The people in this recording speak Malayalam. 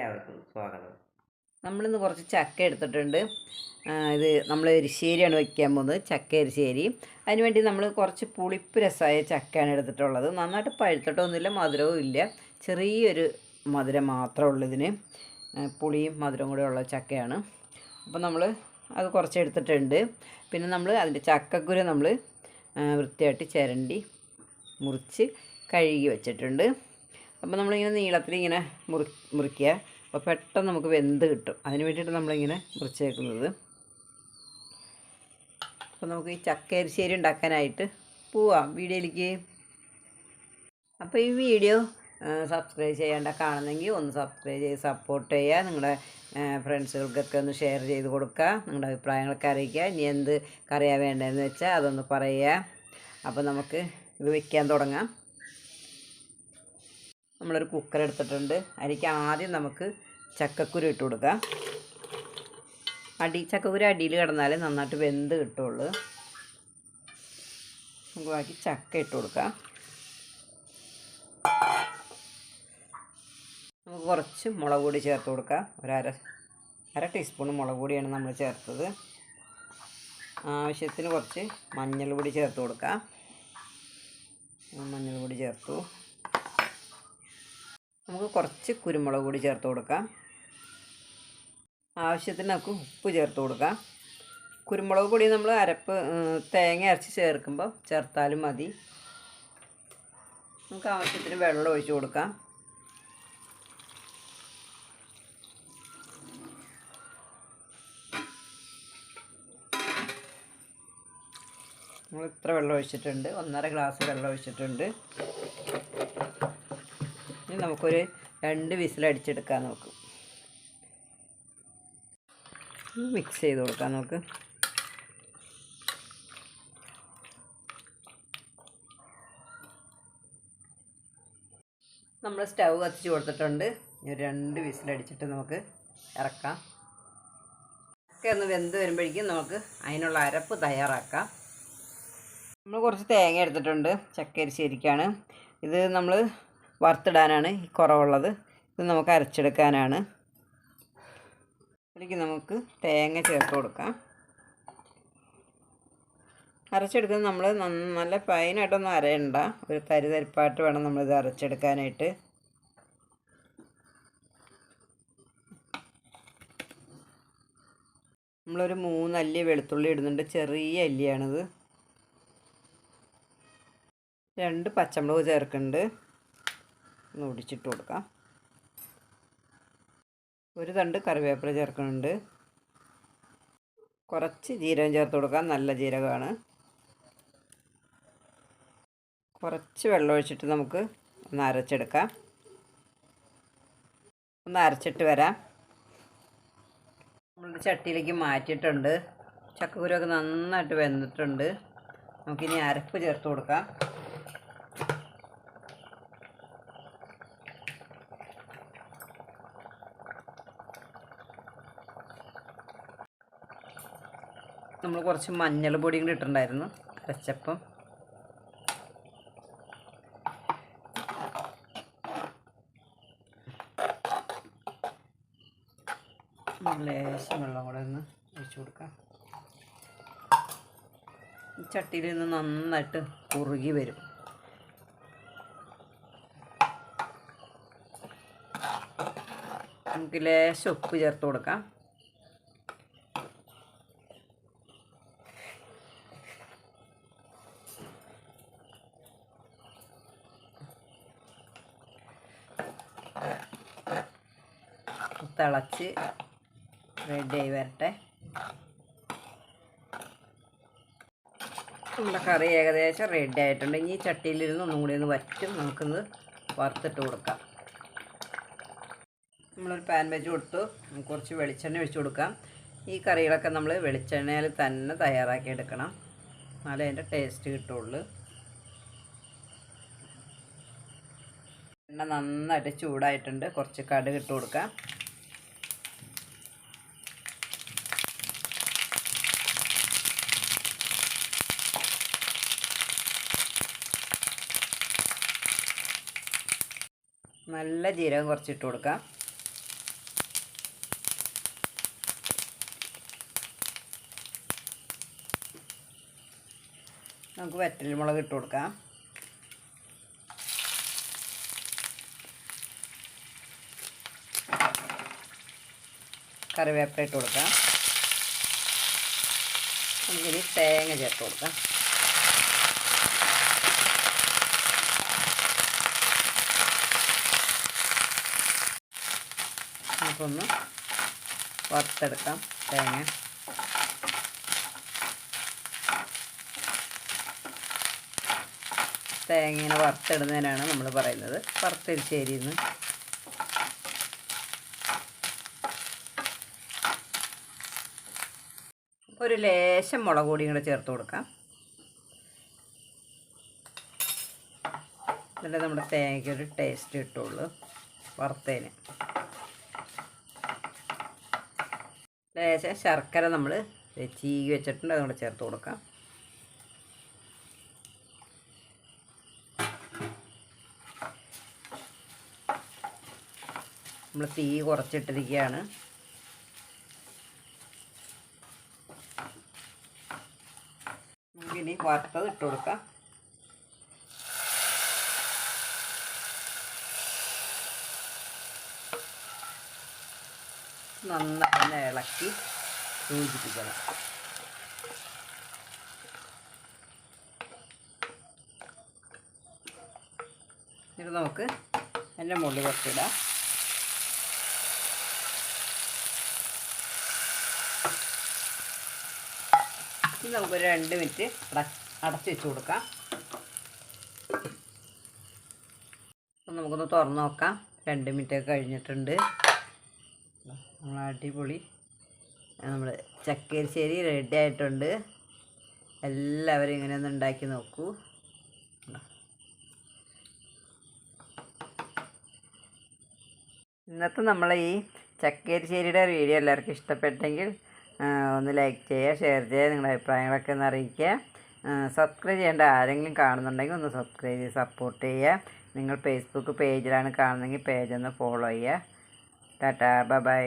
എല്ലാവർക്കും സ്വാഗതം. നമ്മളിന്ന് കുറച്ച് ചക്ക എടുത്തിട്ടുണ്ട്. ഇത് നമ്മൾ എരിശ്ശേരിയാണ് വയ്ക്കാൻ പോകുന്നത്, ചക്ക എരിശ്ശേരി. അതിനുവേണ്ടി നമ്മൾ കുറച്ച് പുളിപ്പ് രസമായ ചക്കയാണ് എടുത്തിട്ടുള്ളത്. നന്നായിട്ട് പഴുത്തിട്ടൊന്നുമില്ല, മധുരവും ഇല്ല, ചെറിയൊരു മധുരം മാത്രമേ ഉള്ളൂ ഇതിന്. പുളിയും മധുരവും കൂടെ ഉള്ള ചക്കയാണ്. അപ്പോൾ നമ്മൾ അത് കുറച്ച് എടുത്തിട്ടുണ്ട്. പിന്നെ നമ്മൾ അതിൻ്റെ ചക്കക്കുരു നമ്മൾ വൃത്തിയായിട്ട് ചിരണ്ടി മുറിച്ച് കഴുകി വെച്ചിട്ടുണ്ട്. അപ്പോൾ നമ്മളിങ്ങനെ നീളത്തിൽ ഇങ്ങനെ മുറിക്കുക. അപ്പോൾ പെട്ടെന്ന് നമുക്ക് വെന്ത് കിട്ടും. അതിന് വേണ്ടിയിട്ട് നമ്മളിങ്ങനെ മുറിച്ച് വെക്കുന്നത്. അപ്പോൾ നമുക്ക് ഈ ചക്ക എരിശ്ശേരി ഉണ്ടാക്കാനായിട്ട് പോവാം വീഡിയോയിലേക്ക്. അപ്പോൾ ഈ വീഡിയോ സബ്സ്ക്രൈബ് ചെയ്യേണ്ട കാണുന്നെങ്കിൽ ഒന്ന് സബ്സ്ക്രൈബ് ചെയ്ത് സപ്പോർട്ട് ചെയ്യുക. നിങ്ങളുടെ ഫ്രണ്ട്സുകൾക്കൊക്കെ ഒന്ന് ഷെയർ ചെയ്ത് കൊടുക്കുക. നിങ്ങളുടെ അഭിപ്രായങ്ങളൊക്കെ അറിയിക്കുക. ഇനി എന്ത് കറിയാണ് വേണ്ടതെന്ന് വെച്ചാൽ അതൊന്ന് പറയുക. അപ്പോൾ നമുക്ക് ഇത് വയ്ക്കാൻ തുടങ്ങാം. നമ്മളൊരു കുക്കർ എടുത്തിട്ടുണ്ട്. അതിലേക്ക് ആദ്യം നമുക്ക് ചക്കക്കുരു ഇട്ട് കൊടുക്കാം. ചക്കക്കുരു അടിയിൽ കിടന്നാലേ നന്നായിട്ട് വെന്ത് കിട്ടുള്ളൂ. നമുക്ക് ബാക്കി ചക്ക ഇട്ട് കൊടുക്കാം. നമുക്ക് കുറച്ച് മുളക് പൊടി ചേർത്ത് കൊടുക്കാം. അര ടീസ്പൂൺ മുളക് പൊടിയാണ് നമ്മൾ ചേർത്തത്. ആവശ്യത്തിന് കുറച്ച് മഞ്ഞൾ പൊടി ചേർത്ത് കൊടുക്കാം. മഞ്ഞൾ പൊടി ചേർത്തു. നമുക്ക് കുറച്ച് കുരുമുളക് പൊടി ചേർത്ത് കൊടുക്കാം. ആവശ്യത്തിന് നമുക്ക് ഉപ്പ് ചേർത്ത് കൊടുക്കാം. കുരുമുളക് പൊടി നമ്മൾ തേങ്ങ അരച്ച് ചേർക്കുമ്പോൾ ചേർത്താലും മതി. നമുക്ക് ആവശ്യത്തിന് വെള്ളം ഒഴിച്ച് കൊടുക്കാം. നമ്മൾ ഇത്ര വെള്ളം ഒഴിച്ചിട്ടുണ്ട്, 1.5 ഗ്ലാസ് വെള്ളം ഒഴിച്ചിട്ടുണ്ട്. ഇനി നമുക്കൊരു 2 വിസിലടിച്ചെടുക്കാൻ നോക്കും. മിക്സ് ചെയ്ത് കൊടുക്കാം നമുക്ക്. നമ്മൾ സ്റ്റൗ കത്തിച്ച് കൊടുത്തിട്ടുണ്ട്. ഒരു 2 വിസിലടിച്ചിട്ട് നമുക്ക് ഇറക്കാം. ഒക്കെ ഒന്ന് വെന്ത് വരുമ്പോഴേക്കും നമുക്ക് അതിനുള്ള അരപ്പ് തയ്യാറാക്കാം. നമ്മൾ കുറച്ച് തേങ്ങ എടുത്തിട്ടുണ്ട്. ചക്ക എരിശ്ശേരിക്കാണ് ഇത്. നമ്മൾ വറുത്തിടാനാണ് ഈ കുറവുള്ളത്. ഇത് നമുക്ക് അരച്ചെടുക്കാനാണ്. അതിലേക്ക് നമുക്ക് തേങ്ങ ചേർത്ത് കൊടുക്കാം. അരച്ചെടുക്കുന്നത് നമ്മൾ നല്ല ഫൈനായിട്ടൊന്നും അരയണ്ട, ഒരു തരിപ്പായിട്ട് വേണം നമ്മളിത് അരച്ചെടുക്കാനായിട്ട്. നമ്മളൊരു 3 അല്ലി വെളുത്തുള്ളി ഇടുന്നുണ്ട്. ചെറിയ അല്ലിയാണിത്. 2 പച്ചമുളക് ചേർക്കുന്നുണ്ട്. ഒന്ന് ഒടിച്ചിട്ട് കൊടുക്കാം. ഒരു തണ്ട് കറിവേപ്പില ചേർക്കുന്നുണ്ട്. കുറച്ച് ജീരകം ചേർത്ത് കൊടുക്കാം, നല്ല ജീരകമാണ്. കുറച്ച് വെള്ളം ഒഴിച്ചിട്ട് നമുക്ക് ഒന്ന് അരച്ചെടുക്കാം. ഒന്ന് അരച്ചിട്ട് വരാം. നമ്മൾ ചട്ടിയിലേക്ക് മാറ്റിയിട്ടുണ്ട്. ചക്കക്കുരുവൊക്കെ നന്നായിട്ട് വെന്തിട്ടുണ്ട്. നമുക്കിനി അരപ്പ് ചേർത്ത് കൊടുക്കാം. നമ്മൾ കുറച്ച് മഞ്ഞൾ പൊടി കൂടി ഇട്ടിട്ടുണ്ടായിരുന്നു അരച്ചപ്പം. ലേശം വെള്ളം കൂടെ ഒന്ന് ഒഴിച്ച് കൊടുക്കാം. ഈ ചട്ടിയിൽ നിന്ന് നന്നായിട്ട് കുറുകി വരും. നമുക്ക് ലേശം ഉപ്പ് ചേർത്ത് കൊടുക്കാം. തിളച്ച് റെഡിയായി വരട്ടെ. നമ്മുടെ കറി ഏകദേശം റെഡി ആയിട്ടുണ്ട്. ഇനി ചട്ടിയിലിരുന്ന് ഒന്നും കൂടി ഒന്ന് വറ്റും. നമുക്കൊന്ന് വറുത്തിട്ട് കൊടുക്കാം. നമ്മളൊരു പാൻ വെച്ച് കൊടുത്തു. കുറച്ച് വെളിച്ചെണ്ണ ഒഴിച്ച് കൊടുക്കാം. ഈ കറികളൊക്കെ നമ്മൾ വെളിച്ചെണ്ണയിൽ തന്നെ തയ്യാറാക്കി എടുക്കണം, എന്നാലേ അതിൻ്റെ ടേസ്റ്റ് കിട്ടുള്ളൂ. എണ്ണ നന്നായിട്ട് ചൂടായിട്ടുണ്ട്. കുറച്ച് കടുക് ഇട്ട് കൊടുക്കാം. നല്ല ജീരകം കുറച്ചിട്ട് കൊടുക്കാം. നമുക്ക് വറ്റൽമുളക് ഇട്ട് കൊടുക്കാം. കറിവേപ്പില ഇട്ട് കൊടുക്കാം. നമുക്കിനി തേങ്ങ ചേർത്ത് കൊടുക്കാം. നമുക്കൊന്ന് വറുത്തെടുക്കാം തേങ്ങ. തേങ്ങ ഇങ്ങനെ വറുത്തിടുന്നതിനാണ് നമ്മൾ പറയുന്നത് വറുത്തെരിശ്ശേരി എന്ന്. ഒരു ലേശം മുളക് പൊടിയും കൂടെ ചേർത്ത് കൊടുക്കാം. എന്നിട്ട് നമ്മുടെ തേങ്ങയ്ക്ക് ഒരു ടേസ്റ്റ് കിട്ടുള്ളൂ വറുത്തതിന്. ലേശം ശർക്കര നമ്മൾ ചീകി വെച്ചിട്ടുണ്ട്, അതുകൊണ്ട് ചേർത്ത് കൊടുക്കാം. നമ്മൾ തീ കുറച്ചിട്ടിരിക്കുകയാണ്. നമുക്കിനി വറുത്തത് ഇട്ട് കൊടുക്കാം. നന്നായി ഇളക്കി യോജിപ്പിക്കണം. എന്നിട്ട് നമുക്ക് അതിൻ്റെ മുകളിൽ കുറച്ചിടാം. ഇത് നമുക്കൊരു 2 മിനിറ്റ് അടച്ച് വെച്ച് കൊടുക്കാം. അപ്പം നമുക്കൊന്ന് തുറന്ന് നോക്കാം. 2 മിനിറ്റൊക്കെ കഴിഞ്ഞിട്ടുണ്ട്. നമ്മൾ അടിപൊളി നമ്മൾ ചക്കരശ്ശേരി റെഡി ആയിട്ടുണ്ട്. എല്ലാവരും ഇങ്ങനെ ഒന്ന് ഉണ്ടാക്കി നോക്കൂ. ഇന്നത്തെ നമ്മളെ ഈ ചക്കരശ്ശേരിയുടെ വീഡിയോ എല്ലാവർക്കും ഇഷ്ടപ്പെട്ടെങ്കിൽ ഒന്ന് ലൈക്ക് ചെയ്യുക, ഷെയർ ചെയ്യുക, നിങ്ങളുടെ അഭിപ്രായങ്ങളൊക്കെ ഒന്ന് അറിയിക്കുക. സബ്സ്ക്രൈബ് ചെയ്യേണ്ട ആരെങ്കിലും കാണുന്നുണ്ടെങ്കിൽ ഒന്ന് സബ്സ്ക്രൈബ് ചെയ്ത് സപ്പോർട്ട് ചെയ്യുക. നിങ്ങൾ ഫേസ്ബുക്ക് പേജിലാണ് കാണുന്നതെങ്കിൽ പേജൊന്ന് ഫോളോ ചെയ്യുക. Tata, bye bye.